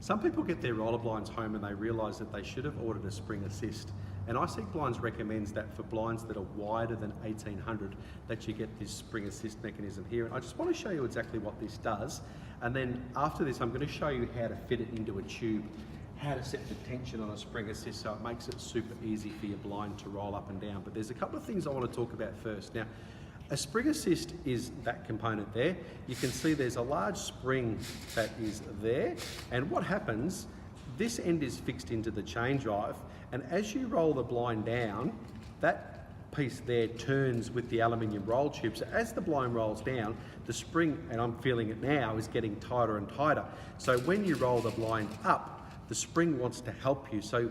Some people get their roller blinds home and they realise that they should have ordered a spring assist. And iSeek Blinds recommends that for blinds that are wider than 1800, that you get this spring assist mechanism here. And I just want to show you exactly what this does. And then after this, I'm going to show you how to fit it into a tube, how to set the tension on a spring assist so it makes it super easy for your blind to roll up and down. But there's a couple of things I want to talk about first. Now, a spring assist is that component there. You can see there's a large spring that is there, and what happens, this end is fixed into the chain drive, and as you roll the blind down, that piece there turns with the aluminium roll tube. So as the blind rolls down, the spring, and I'm feeling it now, is getting tighter and tighter. So when you roll the blind up, the spring wants to help you. So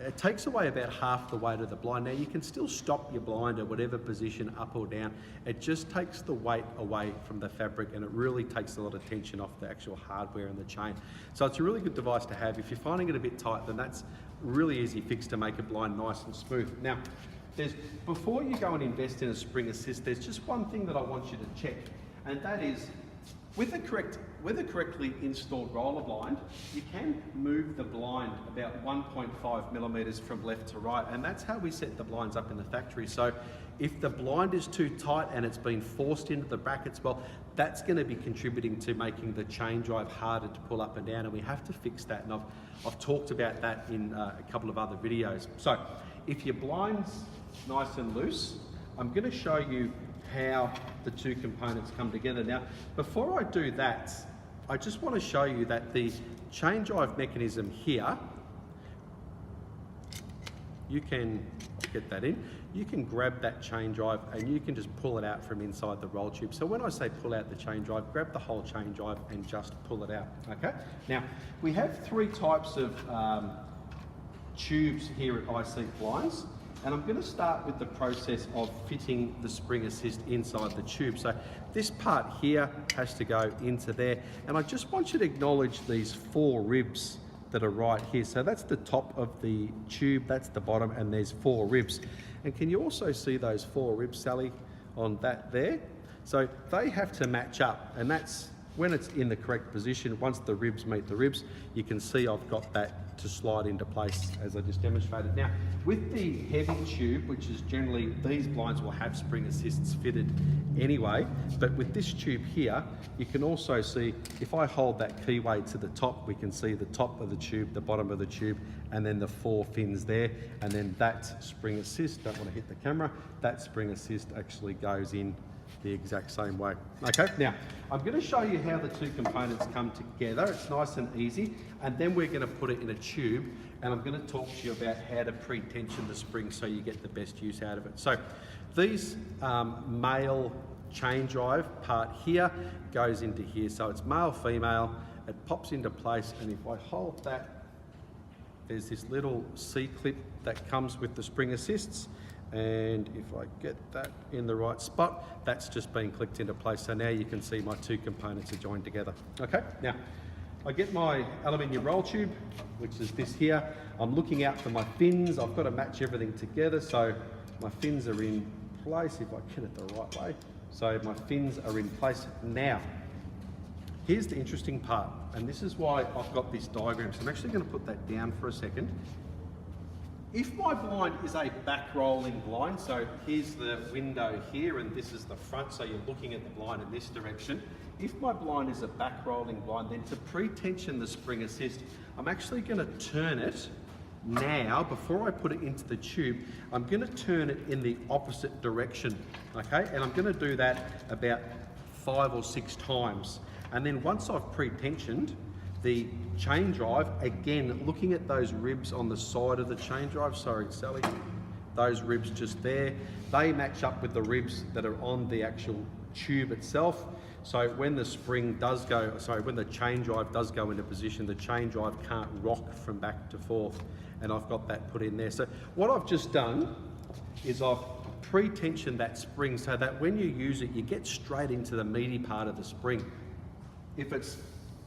it takes away about half the weight of the blind. Now you can still stop your blind at whatever position, up or down. It just takes the weight away from the fabric, and it really takes a lot of tension off the actual hardware and the chain. So it's a really good device to have. If you're finding it a bit tight, then that's a really easy fix to make a blind nice and smooth. Now, before you go and invest in a spring assist, there's just one thing that I want you to check, and that is, with a correctly installed roller blind, you can move the blind about 1.5 millimeters from left to right, and that's how we set the blinds up in the factory. So if the blind is too tight and it's been forced into the brackets, well, that's going to be contributing to making the chain drive harder to pull up and down, and we have to fix that, and I've talked about that in a couple of other videos. So if your blind's nice and loose, I'm going to show you how the two components come together. Now, before I do that, I just want to show you that the chain drive mechanism here, you can get that in, you can grab that chain drive and you can just pull it out from inside the roll tube. So when I say pull out the chain drive, grab the whole chain drive and just pull it out, okay? Now, we have three types of tubes here at iSeek Blinds. And I'm going to start with the process of fitting the spring assist inside the tube. So this part here has to go into there. And I just want you to acknowledge these four ribs that are right here. So that's the top of the tube, that's the bottom, and there's four ribs. And can you also see those four ribs, Sally, on that there? So they have to match up, and that's when it's in the correct position. Once the ribs meet the ribs, you can see I've got that to slide into place as I just demonstrated. Now, with the heavy tube, which is generally, these blinds will have spring assists fitted anyway, but with this tube here, you can also see, if I hold that keyway to the top, we can see the top of the tube, the bottom of the tube, and then the four fins there, and then that spring assist, don't want to hit the camera, that spring assist actually goes in the exact same way. Okay, now I'm going to show you how the two components come together. It's nice and easy, and then we're going to put it in a tube, and I'm going to talk to you about how to pre-tension the spring so you get the best use out of it. So these male chain drive part here goes into here, so it's male female, it pops into place, and if I hold that, there's this little C-clip that comes with the spring assists. And if I get that in the right spot, that's just been clicked into place. So now you can see my two components are joined together. Okay, now I get my aluminium roll tube, which is this here. I'm looking out for my fins. I've got to match everything together. So my fins are in place, if I get it the right way. So my fins are in place. Now, here's the interesting part, and this is why I've got this diagram. So I'm actually going to put that down for a second. If my blind is a back rolling blind, so here's the window here and this is the front, so you're looking at the blind in this direction. If my blind is a back rolling blind, then to pre-tension the spring assist, I'm actually going to turn it now, before I put it into the tube, I'm going to turn it in the opposite direction, okay? And I'm going to do that about 5 or 6 times. And then once I've pre-tensioned the chain drive, again, looking at those ribs on the side of the chain drive, sorry Sally, those ribs just there, they match up with the ribs that are on the actual tube itself. So when the spring does go, when the chain drive does go into position, the chain drive can't rock from back to forth, and I've got that put in there. So what I've just done is I've pre-tensioned that spring so that when you use it, you get straight into the meaty part of the spring. If it's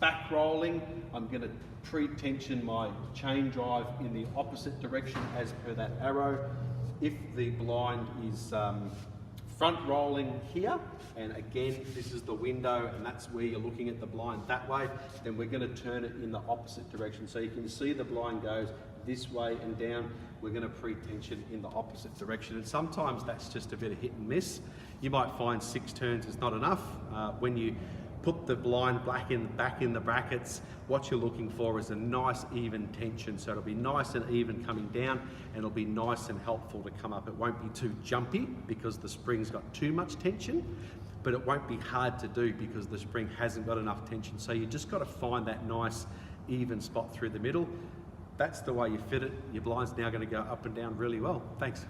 back rolling, I'm going to pre-tension my chain drive in the opposite direction as per that arrow. If the blind is front rolling here, and again, this is the window, and that's where you're looking at the blind that way. Then we're going to turn it in the opposite direction. So you can see the blind goes this way and down. We're going to pre-tension in the opposite direction. And sometimes that's just a bit of hit and miss. You might find 6 turns is not enough. When you put the blind back in the brackets, what you're looking for is a nice even tension. So it'll be nice and even coming down, and it'll be nice and helpful to come up. It won't be too jumpy because the spring's got too much tension, but it won't be hard to do because the spring hasn't got enough tension. So you just got to find that nice even spot through the middle. That's the way you fit it. Your blind's now going to go up and down really well. Thanks.